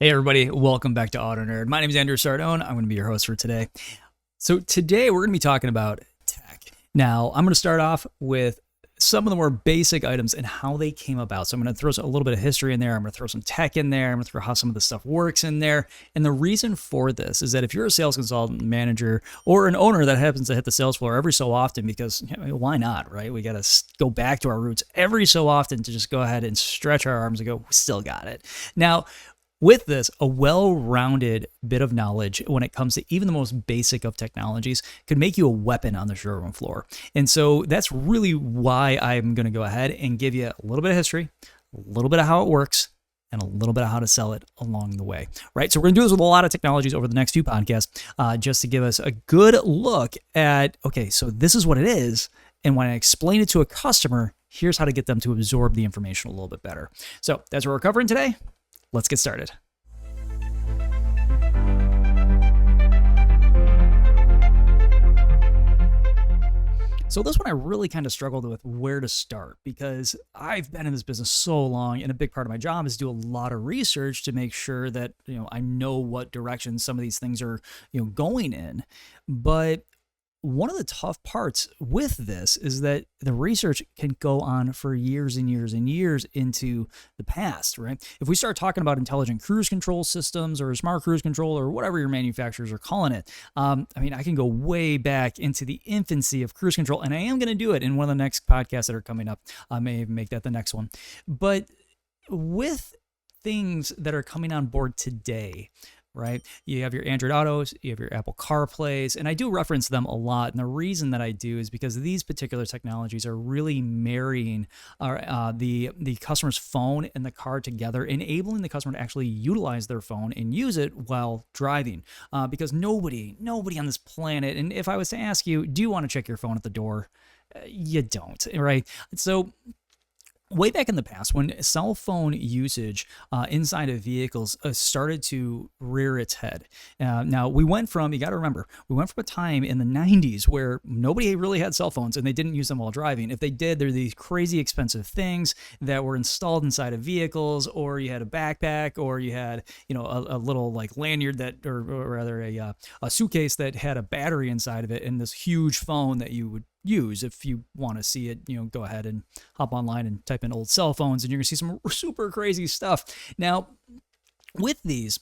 Hey everybody, welcome back to AutoKnerd. My name is Andrew Sardone. I'm going to be your host for today. So today we're going to be talking about tech. Now I'm going to start off with some of the more basic items and how they came about. So I'm going to throw a little bit of history in there. I'm going to throw some tech in there. I'm going to throw how some of the stuff works in there. And the reason for this is that if you're a sales consultant, manager, or an owner that happens to hit the sales floor every so often, because why not, right? We got to go back to our roots every so often to just go ahead and stretch our arms and go, we still got it. Now, with this, a well-rounded bit of knowledge when it comes to even the most basic of technologies could make you a weapon on the showroom floor. And so that's really why I'm going to go ahead and give you a little bit of history, a little bit of how it works, and a little bit of how to sell it along the way, right? So we're going to do this with a lot of technologies over the next two podcasts, just to give us a good look at, okay, so this is what it is. And when I explain it to a customer, here's how to get them to absorb the information a little bit better. So that's what we're covering today. Let's get started. So this one I really kind of struggled with where to start because I've been in this business so long, and a big part of my job is to do a lot of research to make sure that I know what direction some of these things are going in. But one of the tough parts with this is that the research can go on for years and years and years into the past, right? If we start talking about intelligent cruise control systems or smart cruise control or whatever your manufacturers are calling it, I can go way back into the infancy of cruise control, and I am going to do it in one of the next podcasts that are coming up. I may even make that the next one. But with things that are coming on board today, right? You have your Android Autos, you have your Apple CarPlays, and I do reference them a lot. And the reason that I do is because these particular technologies are really marrying the customer's phone and the car together, enabling the customer to actually utilize their phone and use it while driving. Because nobody on this planet, and if I was to ask you, do you want to check your phone at the door? You don't, right? So way back in the past, when cell phone usage inside of vehicles started to rear its head. Now, you got to remember, we went from a time in the 90s where nobody really had cell phones and they didn't use them while driving. If they did, they're these crazy expensive things that were installed inside of vehicles, or you had a backpack, or you had, a little like lanyard that, or rather a suitcase that had a battery inside of it and this huge phone that you would use. If you want to see it, go ahead and hop online and type in old cell phones and you're going to see some super crazy stuff. Now, with these,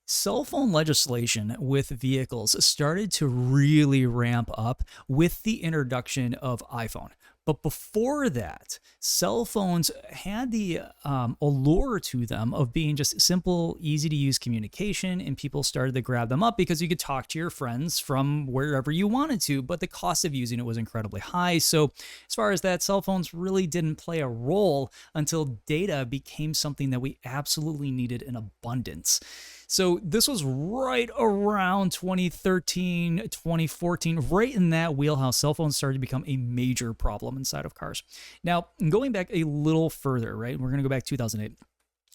cell phone legislation with vehicles started to really ramp up with the introduction of iPhone. But before that, cell phones had the allure to them of being just simple, easy to use communication, and people started to grab them up because you could talk to your friends from wherever you wanted to, but the cost of using it was incredibly high. So as far as that, cell phones really didn't play a role until data became something that we absolutely needed in abundance. So this was right around 2013, 2014, right in that wheelhouse. Cell phones started to become a major problem inside of cars. Now, going back a little further, right? We're going to go back 2008.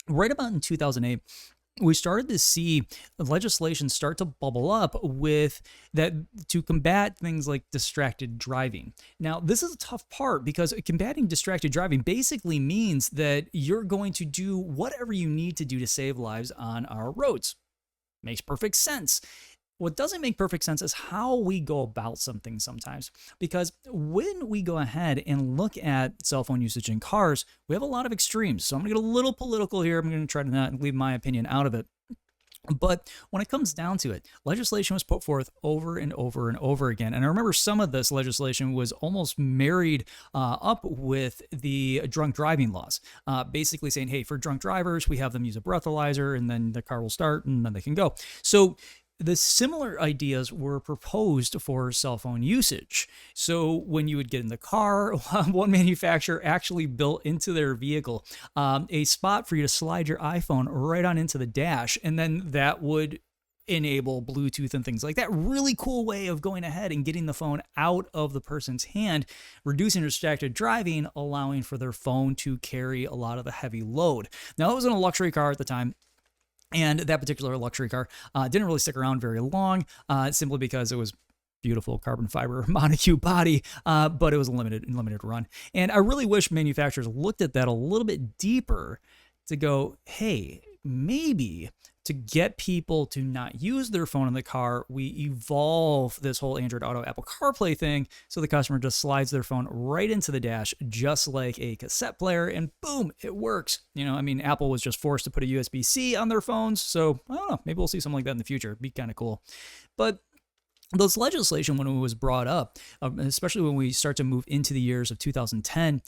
Right about in 2008, we started to see legislation start to bubble up with that to combat things like distracted driving. Now, this is a tough part because combating distracted driving basically means that you're going to do whatever you need to do to save lives on our roads. Makes perfect sense. What doesn't make perfect sense is how we go about something sometimes. Because when we go ahead and look at cell phone usage in cars, we have a lot of extremes. So I'm going to get a little political here. I'm going to try to not leave my opinion out of it. But when it comes down to it, legislation was put forth over and over and over again. And I remember some of this legislation was almost married up with the drunk driving laws, basically saying, hey, for drunk drivers, we have them use a breathalyzer and then the car will start and then they can go. So the similar ideas were proposed for cell phone usage. So when you would get in the car, one manufacturer actually built into their vehicle a spot for you to slide your iPhone right on into the dash, and then that would enable Bluetooth and things like that. Really cool way of going ahead and getting the phone out of the person's hand, reducing distracted driving, allowing for their phone to carry a lot of the heavy load. Now, it was in a luxury car at the time. And that particular luxury car didn't really stick around very long, simply because it was beautiful carbon fiber monocube body, but it was a limited run. And I really wish manufacturers looked at that a little bit deeper to go, hey, maybe to get people to not use their phone in the car, we evolve this whole Android Auto Apple CarPlay thing so the customer just slides their phone right into the dash, just like a cassette player, and boom, it works. Apple was just forced to put a USB-C on their phones, so I don't know, maybe we'll see something like that in the future. It'd be kind of cool. But this legislation, when it was brought up, especially when we start to move into the years of 2010,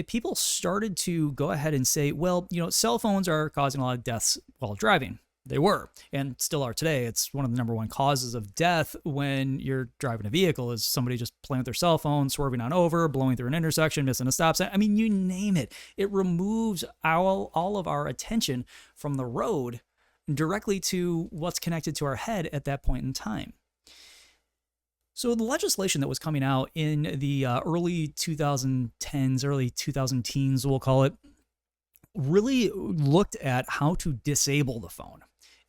people started to go ahead and say, well, cell phones are causing a lot of deaths while driving. They were, and still are today. It's one of the number one causes of death when you're driving a vehicle is somebody just playing with their cell phone, swerving on over, blowing through an intersection, missing a stop sign. You name it. It removes all of our attention from the road directly to what's connected to our head at that point in time. So the legislation that was coming out in the early 2010s, early 2010s, we'll call it, really looked at how to disable the phone.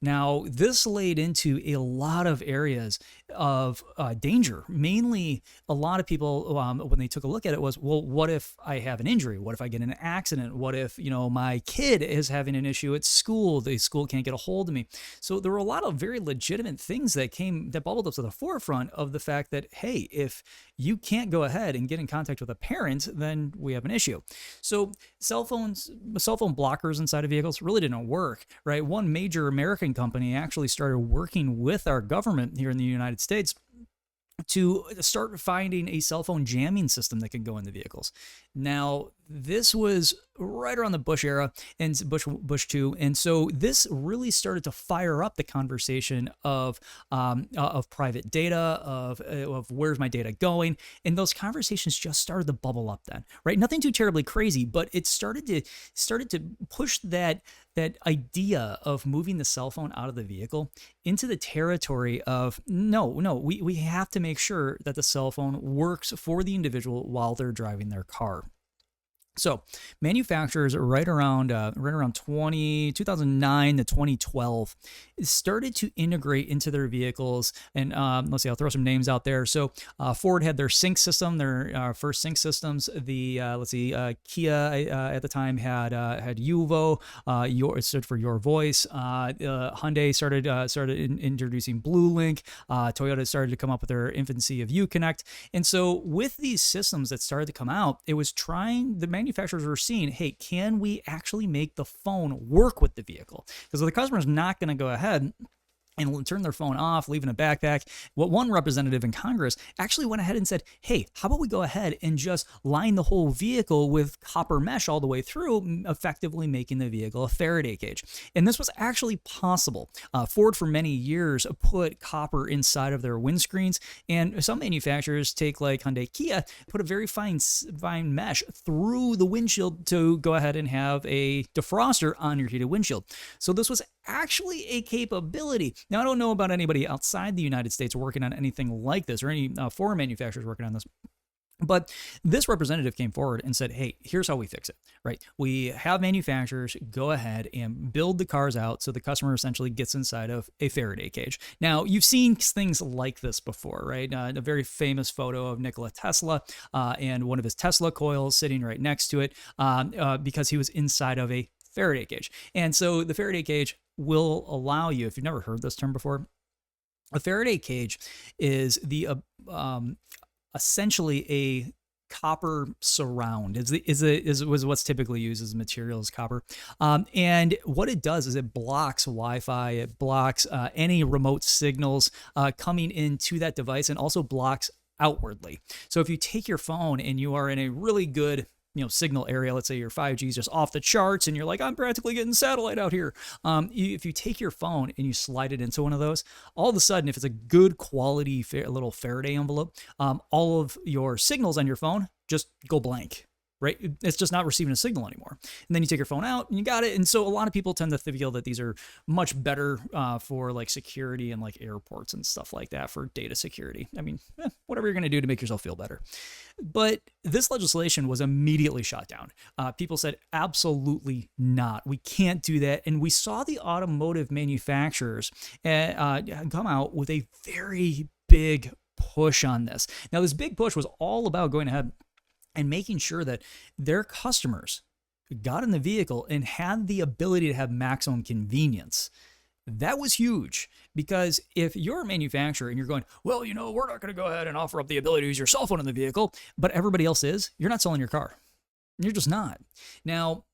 Now, this laid into a lot of areas of danger. Mainly, a lot of people, when they took a look at it, was, well, what if I have an injury? What if I get in an accident? What if, my kid is having an issue at school? The school can't get a hold of me. So there were a lot of very legitimate things that bubbled up to the forefront of the fact that, hey, if you can't go ahead and get in contact with a parent, then we have an issue. So cell phone blockers inside of vehicles really didn't work, right? One major American company actually started working with our government here in the United States to start finding a cell phone jamming system that could go in the vehicles. Now, this was right around the Bush era and Bush 2, and so this really started to fire up the conversation of private data, of where's my data going, and those conversations just started to bubble up then, right? Nothing too terribly crazy, but it started to push that idea of moving the cell phone out of the vehicle into the territory of no, we have to make sure that the cell phone works for the individual while they're driving their car. So manufacturers right around 2009 to 2012 started to integrate into their vehicles. And let's see, I'll throw some names out there. So Ford had their sync system, their first sync systems. Kia at the time had Yuvo, it stood for Your Voice. Hyundai started introducing BlueLink. Toyota started to come up with their infancy of Uconnect. And so with these systems that started to come out, it was the manufacturers were seeing, hey, can we actually make the phone work with the vehicle? Because the customer's not going to go ahead and turn their phone off, leave in a backpack. What one representative in Congress actually went ahead and said, hey, how about we go ahead and just line the whole vehicle with copper mesh all the way through, effectively making the vehicle a Faraday cage. And this was actually possible. Ford for many years put copper inside of their windscreens, and some manufacturers take, like Hyundai, Kia, put a very fine mesh through the windshield to go ahead and have a defroster on your heated windshield. So this was actually a capability. Now, I don't know about anybody outside the United States working on anything like this, or any foreign manufacturers working on this. But this representative came forward and said, hey, here's how we fix it, right? We have manufacturers go ahead and build the cars out so the customer essentially gets inside of a Faraday cage. Now, you've seen things like this before, right? A very famous photo of Nikola Tesla and one of his Tesla coils sitting right next to it because he was inside of a Faraday cage. And so the Faraday cage will allow you, if you've never heard this term before, a Faraday cage is essentially a copper surround. Is what's typically used as material as copper. And what it does is it blocks Wi-Fi, it blocks any remote signals coming into that device, and also blocks outwardly. So if you take your phone and you are in a really good signal area, let's say your 5G is just off the charts and you're like, I'm practically getting satellite out here. If you take your phone and you slide it into one of those, all of a sudden, if it's a good quality little Faraday envelope, all of your signals on your phone just go blank. Right? It's just not receiving a signal anymore. And then you take your phone out and you got it. And so a lot of people tend to feel that these are much better for like security and like airports and stuff like that for data security. Whatever you're going to do to make yourself feel better. But this legislation was immediately shot down. People said, absolutely not. We can't do that. And we saw the automotive manufacturers come out with a very big push on this. Now, this big push was all about going ahead and making sure that their customers got in the vehicle and had the ability to have maximum convenience. That was huge, because if you're a manufacturer and you're going, well, we're not going to go ahead and offer up the ability to use your cell phone in the vehicle, but everybody else is, you're not selling your car. You're just not. Now,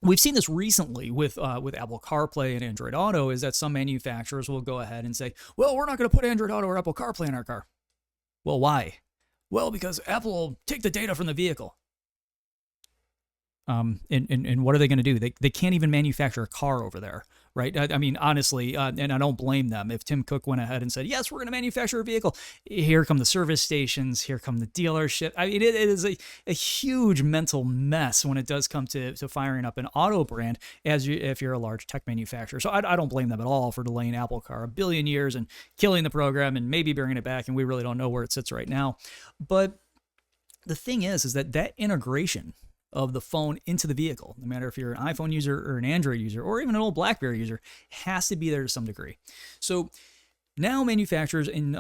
we've seen this recently with Apple CarPlay and Android Auto, is that some manufacturers will go ahead and say, well, we're not going to put Android Auto or Apple CarPlay in our car. Well, why? Well, because Apple will take the data from the vehicle. And what are they going to do? They can't even manufacture a car over there, right? I mean, honestly, and I don't blame them. If Tim Cook went ahead and said, yes, we're going to manufacture a vehicle, here come the service stations, here come the dealership. I mean, it is a huge mental mess when it does come to firing up an auto brand, if you're a large tech manufacturer. So I don't blame them at all for delaying Apple Car a billion years and killing the program and maybe bringing it back, and we really don't know where it sits right now. But the thing is that integration of the phone into the vehicle, no matter if you're an iPhone user or an Android user or even an old BlackBerry user, has to be there to some degree. So now manufacturers in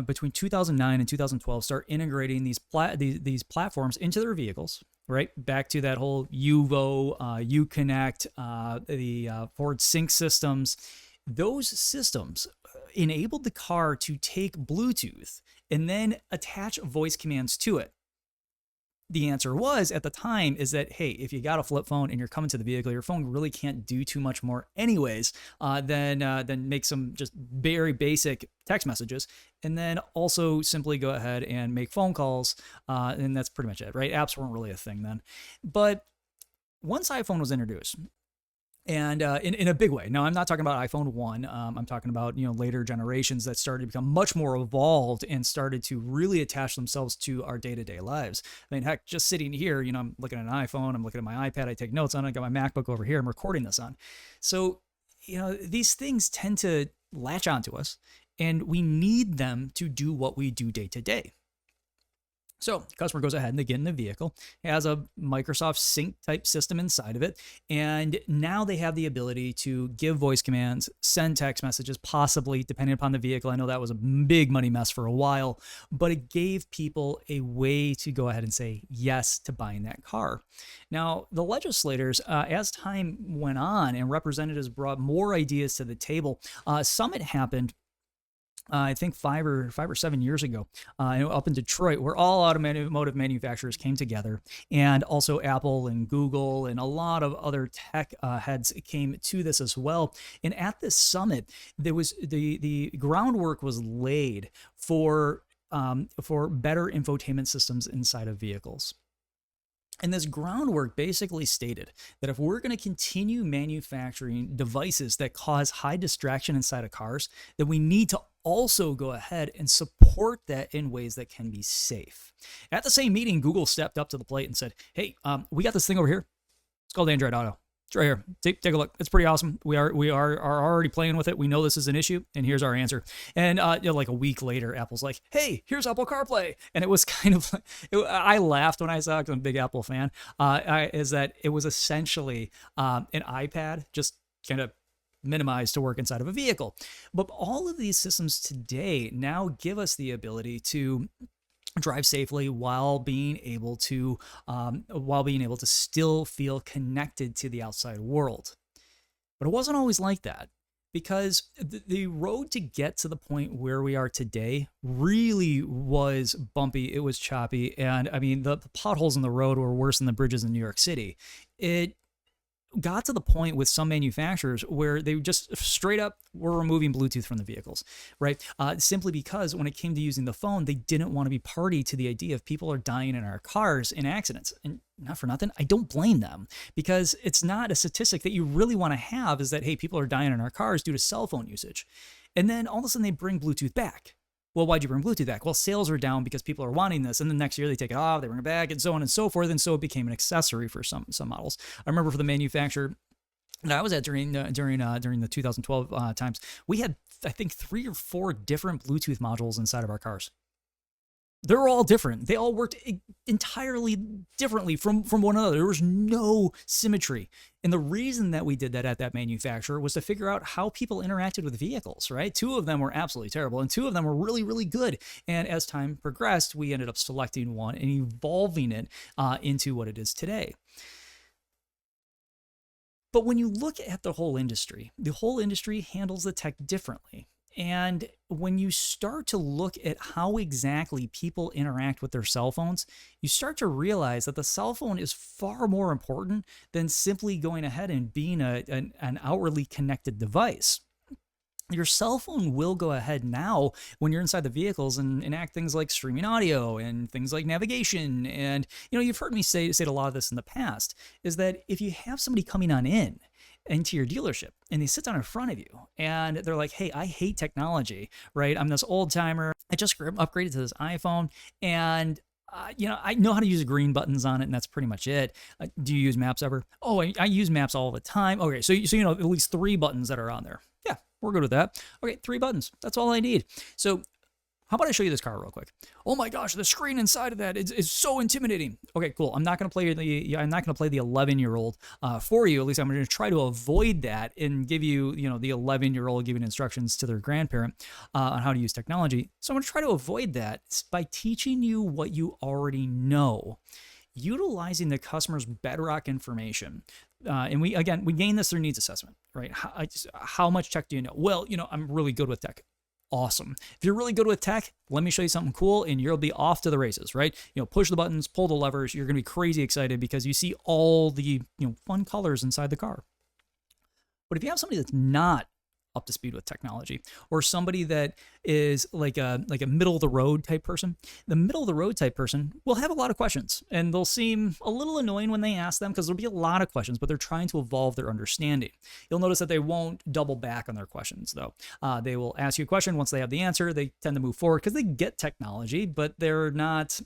between 2009 and 2012 start integrating these platforms into their vehicles, right? Back to that whole UVO, UConnect, the Ford Sync systems. Those systems enabled the car to take Bluetooth and then attach voice commands to it. The answer was, at the time, is that, hey, if you got a flip phone and you're coming to the vehicle, your phone really can't do too much more anyways than make some just very basic text messages, and then also simply go ahead and make phone calls, and that's pretty much it, right? Apps weren't really a thing then. But once iPhone was introduced, and in a big way. Now, I'm not talking about iPhone 1. I'm talking about later generations that started to become much more evolved and started to really attach themselves to our day-to-day lives. I mean, heck, just sitting here, I'm looking at an iPhone, I'm looking at my iPad, I take notes on it, I got my MacBook over here, I'm recording this on. So, these things tend to latch onto us, and we need them to do what we do day to day. So the customer goes ahead and they get in the vehicle, has a Microsoft Sync type system inside of it, and now they have the ability to give voice commands, send text messages, possibly, depending upon the vehicle. I know that was a big money mess for a while, but it gave people a way to go ahead and say yes to buying that car. Now, the legislators, as time went on and representatives brought more ideas to the table, Summit happened I think 5 or 7 years ago, up in Detroit, where all automotive manufacturers came together, and also Apple and Google and a lot of other tech heads came to this as well. And at this summit, there was the groundwork was laid for better infotainment systems inside of vehicles. And this groundwork basically stated that if we're going to continue manufacturing devices that cause high distraction inside of cars, then we need to also go ahead and support that in ways that can be safe. At the same meeting, Google stepped up to the plate and said, hey, we got this thing over here. It's called Android Auto. It's right here. Take a look. It's pretty awesome. We are already playing with it. We know this is an issue, and here's our answer. And like a week later, Apple's like, "Hey, here's Apple CarPlay," and it was kind of like, I laughed when I saw it because I'm a big Apple fan. Is that it was essentially an iPad just kind of minimized to work inside of a vehicle. But all of these systems today now give us the ability to drive safely while being able to still feel connected to the outside world. But it wasn't always like that, because the road to get to the point where we are today really was bumpy. It was choppy, and I mean the potholes in the road were worse than the bridges in New York City. It got to the point with some manufacturers where they just straight up were removing Bluetooth from the vehicles, right? Simply because when it came to using the phone, they didn't want to be party to the idea of people are dying in our cars in accidents. And not for nothing, I don't blame them, because it's not a statistic that you really want to have, is that, hey, people are dying in our cars due to cell phone usage. And then all of a sudden they bring Bluetooth back. Well, why'd you bring Bluetooth back? Well, sales are down because people are wanting this. And the next year they take it off, they bring it back, and so on and so forth. And so it became an accessory for some models. I remember for the manufacturer that I was at during the 2012 times, we had, I think, 3 or 4 different Bluetooth modules inside of our cars. They're all different. They all worked entirely differently from one another. There was no symmetry. And the reason that we did that at that manufacturer was to figure out how people interacted with vehicles, right? 2 of them were absolutely terrible, and 2 of them were really, really good. And as time progressed, we ended up selecting one and evolving it into what it is today. But when you look at the whole industry handles the tech differently. And when you start to look at how exactly people interact with their cell phones, you start to realize that the cell phone is far more important than simply going ahead and being an outwardly connected device. Your cell phone will go ahead now when you're inside the vehicles and enact things like streaming audio and things like navigation. And, you've heard me say a lot of this in the past, is that if you have somebody coming on into your dealership and they sit down in front of you and they're like, hey, I hate technology, right? I'm this old timer. I just upgraded to this iPhone and I know how to use the green buttons on it, and that's pretty much it. Do you use Maps ever? Oh, I use Maps all the time. Okay, so you know at least 3 buttons that are on there. Yeah, we're good with that. Okay, 3 buttons. That's all I need. So how about I show you this car real quick? Oh my gosh, the screen inside of that is so intimidating. Okay, cool. I'm not gonna play the 11-year-old for you. At least I'm gonna try to avoid that and give you the 11-year-old giving instructions to their grandparent on how to use technology. So I'm gonna try to avoid that by teaching you what you already know, utilizing the customer's bedrock information. And we gain this through needs assessment, right? How much tech do you know? Well, I'm really good with tech. Awesome. If you're really good with tech, let me show you something cool and you'll be off to the races, right? Push the buttons, pull the levers. You're going to be crazy excited because you see all the, fun colors inside the car. But if you have somebody that's not up to speed with technology, or somebody that is like a middle of the road type person, the middle of the road type person will have a lot of questions and they'll seem a little annoying when they ask them because there'll be a lot of questions, but they're trying to evolve their understanding. You'll notice that they won't double back on their questions though. They will ask you a question. Once they have the answer, they tend to move forward because they get technology, but they're not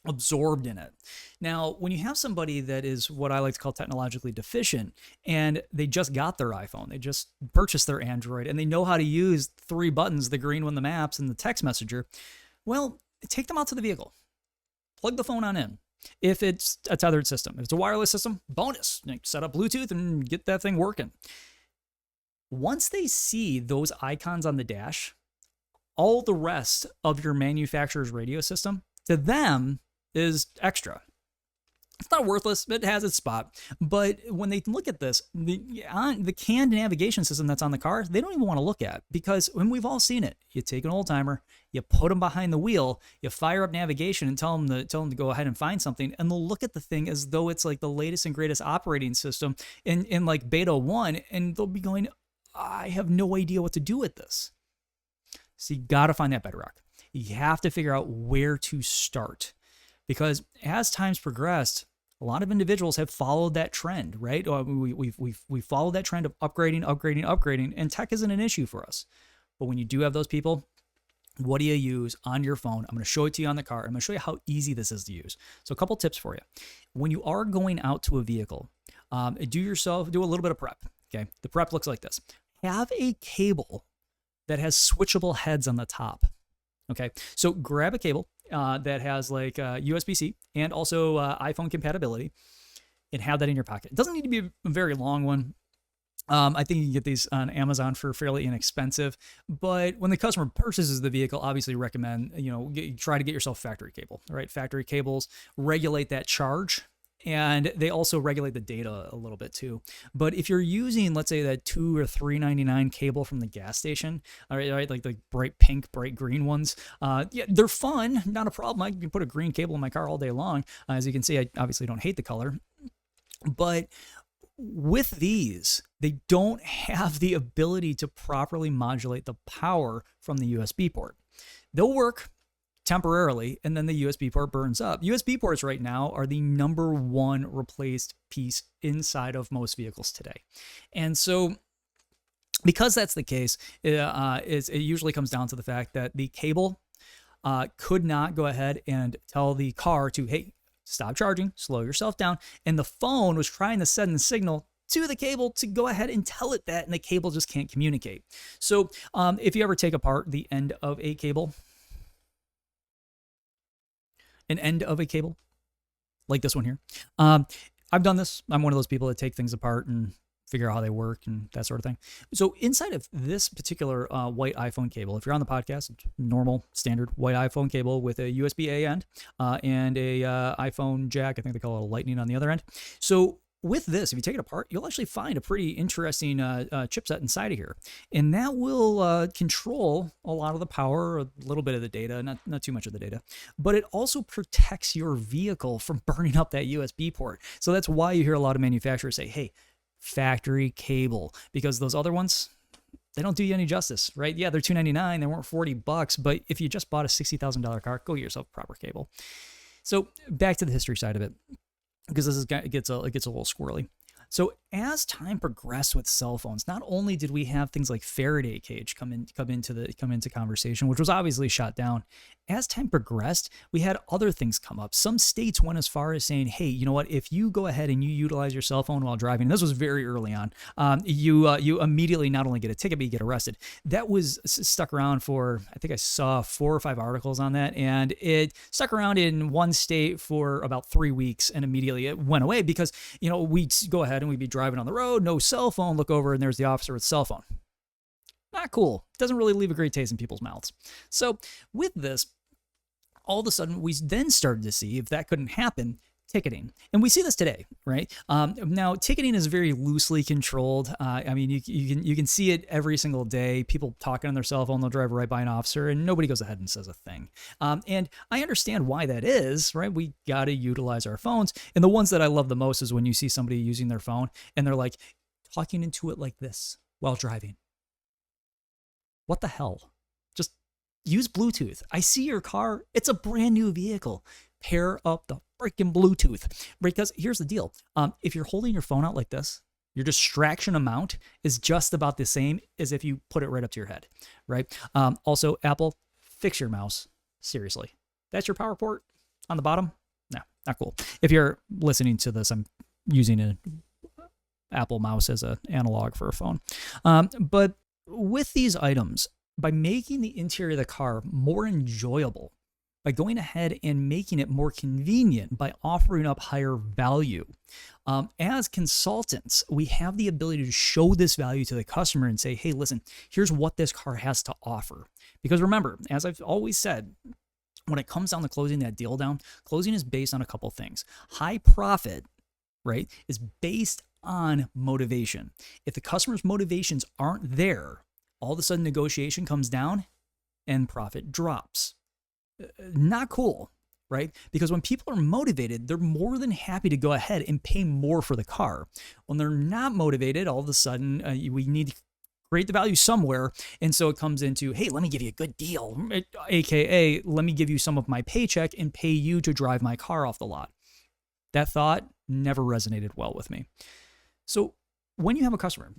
absorbed in it. Now, when you have somebody that is what I like to call technologically deficient and they just got their iPhone, they just purchased their Android and they know how to use 3 buttons, the green one, the maps, and the text messenger, well, take them out to the vehicle. Plug the phone on in. If it's a tethered system, if it's a wireless system, bonus. Set up Bluetooth and get that thing working. Once they see those icons on the dash, all the rest of your manufacturer's radio system, to them, is extra. It's not worthless, it has its spot. But when they look at this, the canned navigation system that's on the car, they don't even want to look at because when we've all seen it, you take an old timer, you put them behind the wheel, you fire up navigation and tell them to go ahead and find something, and they'll look at the thing as though it's like the latest and greatest operating system in like beta 1, and they'll be going, I have no idea what to do with this. So you got to find that bedrock. You have to figure out where to start. Because as time's progressed, a lot of individuals have followed that trend, right? We followed that trend of upgrading, and tech isn't an issue for us. But when you do have those people, what do you use on your phone? I'm going to show it to you on the car. I'm going to show you how easy this is to use. So a couple tips for you. When you are going out to a vehicle, do a little bit of prep, okay? The prep looks like this. Have a cable that has switchable heads on the top. Okay, so grab a cable that has like USB-C and also iPhone compatibility and have that in your pocket. It doesn't need to be a very long one. I think you can get these on Amazon for fairly inexpensive, but when the customer purchases the vehicle, obviously recommend, try to get yourself factory cable, right? Factory cables regulate that charge. And they also regulate the data a little bit too. But if you're using, let's say, that $2 or $3.99 cable from the gas station, all right, like the bright pink, bright green ones, yeah, they're fun, not a problem. I can put a green cable in my car all day long. As you can see, I obviously don't hate the color. But with these, they don't have the ability to properly modulate the power from the USB port. They'll work temporarily, and then the USB port burns up. USB ports right now are the #1 replaced piece inside of most vehicles today. And so because that's the case, it usually comes down to the fact that the cable could not go ahead and tell the car to, hey, stop charging, slow yourself down. And the phone was trying to send a signal to the cable to go ahead and tell it that, and the cable just can't communicate. So if you ever take apart the end of a cable, like this one here. I've done this. I'm one of those people that take things apart and figure out how they work and that sort of thing. So inside of this particular white iPhone cable, if you're on the podcast, it's normal, standard white iPhone cable with a USB-A end and a iPhone jack. I think they call it a lightning on the other end. So with this, if you take it apart, you'll actually find a pretty interesting chipset inside of here. And that will control a lot of the power, a little bit of the data, not too much of the data. But it also protects your vehicle from burning up that USB port. So that's why you hear a lot of manufacturers say, hey, factory cable, because those other ones, they don't do you any justice, right? Yeah, they're $299, they weren't $40, but if you just bought a $60,000 car, go get yourself proper cable. So back to the history side of it, because it gets a little squirrely. So as time progressed with cell phones, not only did we have things like Faraday cage come into conversation, which was obviously shot down. As time progressed, we had other things come up. Some states went as far as saying, hey, you know what? If you go ahead and you utilize your cell phone while driving, and this was very early on, you immediately not only get a ticket, but you get arrested. That was stuck around for, I think I saw 4 or 5 articles on that, and it stuck around in one state for about 3 weeks, and immediately it went away because, we'd go ahead and we'd be driving on the road, no cell phone, look over, and there's the officer with cell phone. Not cool. Doesn't really leave a great taste in people's mouths. So with this, all of a sudden, we then started to see, if that couldn't happen, ticketing. And we see this today, right? Now, ticketing is very loosely controlled. You can see it every single day. People talking on their cell phone, they'll drive right by an officer, and nobody goes ahead and says a thing. And I understand why that is, right? We got to utilize our phones. And the ones that I love the most is when you see somebody using their phone, and they're like talking into it like this while driving. What the hell? Just use Bluetooth. I see your car. It's a brand new vehicle. Pair up the freaking Bluetooth. Because here's the deal. If you're holding your phone out like this, your distraction amount is just about the same as if you put it right up to your head, right? Also, Apple, fix your mouse. Seriously. That's your power port on the bottom? No, not cool. If you're listening to this, I'm using an Apple mouse as an analog for a phone. But with these items, by making the interior of the car more enjoyable, by going ahead and making it more convenient, by offering up higher value, as consultants, we have the ability to show this value to the customer and say, hey, listen, here's what this car has to offer. Because remember, as I've always said, when it comes down to closing that deal down, closing is based on a couple things. High profit, right, is based on motivation. If the customer's motivations aren't there, all of a sudden negotiation comes down and profit drops. Not cool, right? Because when people are motivated, they're more than happy to go ahead and pay more for the car. When they're not motivated, all of a sudden we need to create the value somewhere. And so it comes into, hey, let me give you a good deal, AKA, let me give you some of my paycheck and pay you to drive my car off the lot. That thought never resonated well with me. So when you have a customer,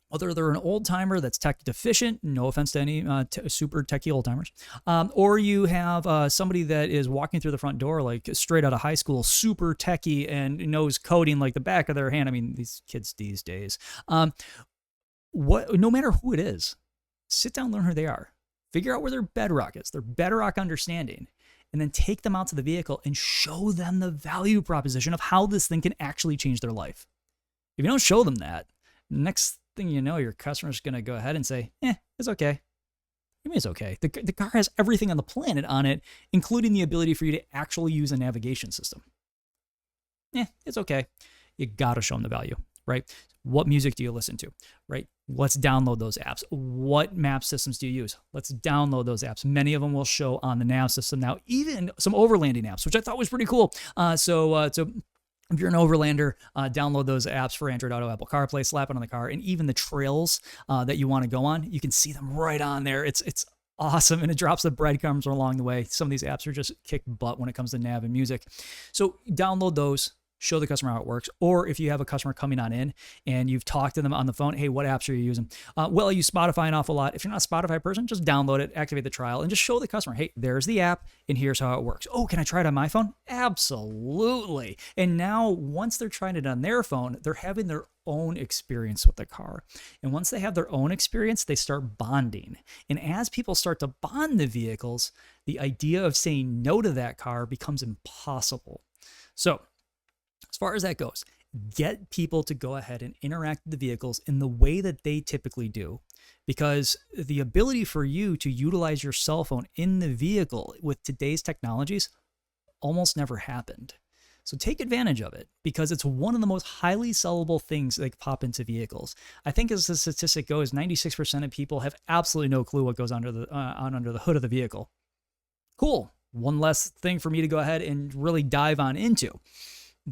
whether they're an old timer that's tech deficient, no offense to any super techie old timers, or you have somebody that is walking through the front door like straight out of high school, super techie and knows coding like the back of their hand. I mean, these kids these days, no matter who it is, sit down, learn who they are, figure out where their bedrock is, their bedrock understanding, and then take them out to the vehicle and show them the value proposition of how this thing can actually change their life. If you don't show them that, next thing you know, your customer's going to go ahead and say, it's okay. I mean, it's okay. The car has everything on the planet on it, including the ability for you to actually use a navigation system. It's okay. You got to show them the value, right? What music do you listen to, right? Let's download those apps. What map systems do you use? Let's download those apps. Many of them will show on the nav system now, even some overlanding apps, which I thought was pretty cool. So if you're an overlander, download those apps for Android Auto, Apple CarPlay, slap it on the car, and even the trails that you want to go on, you can see them right on there. It's awesome, and it drops the breadcrumbs along the way. Some of these apps are just kick butt when it comes to nav and music. So download those. Show the customer how it works. Or if you have a customer coming on in and you've talked to them on the phone, hey, what apps are you using? Well, I use Spotify an awful lot. If you're not a Spotify person, just download it, activate the trial, and just show the customer, hey, there's the app, and here's how it works. Oh, can I try it on my phone? Absolutely. And now, once they're trying it on their phone, they're having their own experience with the car. And once they have their own experience, they start bonding. And as people start to bond the vehicles, the idea of saying no to that car becomes impossible. So, as far as that goes, get people to go ahead and interact with the vehicles in the way that they typically do, because the ability for you to utilize your cell phone in the vehicle with today's technologies almost never happened. So take advantage of it because it's one of the most highly sellable things that pop into vehicles. I think as the statistic goes, 96% of people have absolutely no clue what goes under the hood of the vehicle. Cool. One less thing for me to go ahead and really dive on into.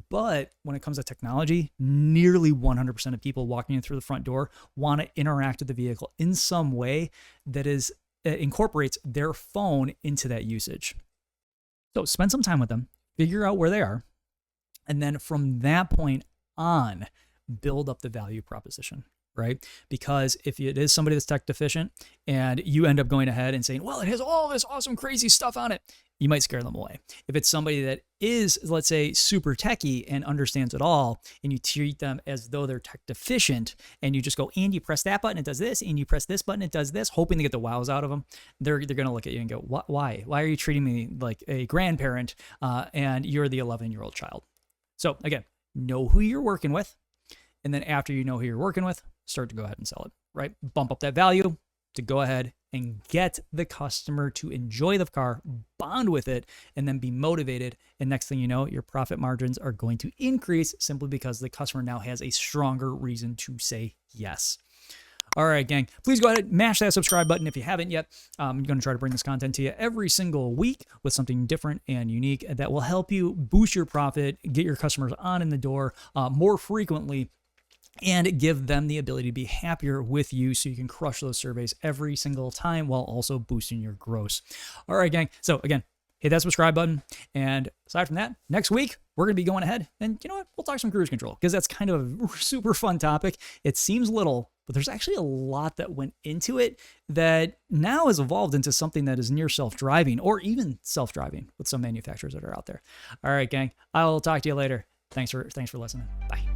But when it comes to technology, nearly 100% of people walking in through the front door want to interact with the vehicle in some way that incorporates their phone into that usage. So spend some time with them, figure out where they are, and then from that point on, build up the value proposition, right? Because if it is somebody that's tech deficient and you end up going ahead and saying, well, it has all this awesome, crazy stuff on it, you might scare them away. If it's somebody that is, let's say, super techie and understands it all, and you treat them as though they're tech deficient, and you just go, and you press that button, it does this, and you press this button, it does this, hoping to get the wows out of them, they're going to look at you and go, why? Why are you treating me like a grandparent and you're the 11-year-old child? So again, know who you're working with. And then after you know who you're working with, start to go ahead and sell it, right? Bump up that value to go ahead and get the customer to enjoy the car, bond with it, and then be motivated. And next thing you know, your profit margins are going to increase simply because the customer now has a stronger reason to say yes. All right, gang, please go ahead and mash that subscribe button if you haven't yet. I'm going to try to bring this content to you every single week with something different and unique that will help you boost your profit, get your customers on in the door more frequently, and give them the ability to be happier with you so you can crush those surveys every single time while also boosting your gross. All right, gang. So again, hit that subscribe button. And aside from that, next week, we're going to be going ahead and you know what? We'll talk some cruise control because that's kind of a super fun topic. It seems little, but there's actually a lot that went into it that now has evolved into something that is near self-driving or even self-driving with some manufacturers that are out there. All right, gang. I'll talk to you later. Thanks for listening. Bye.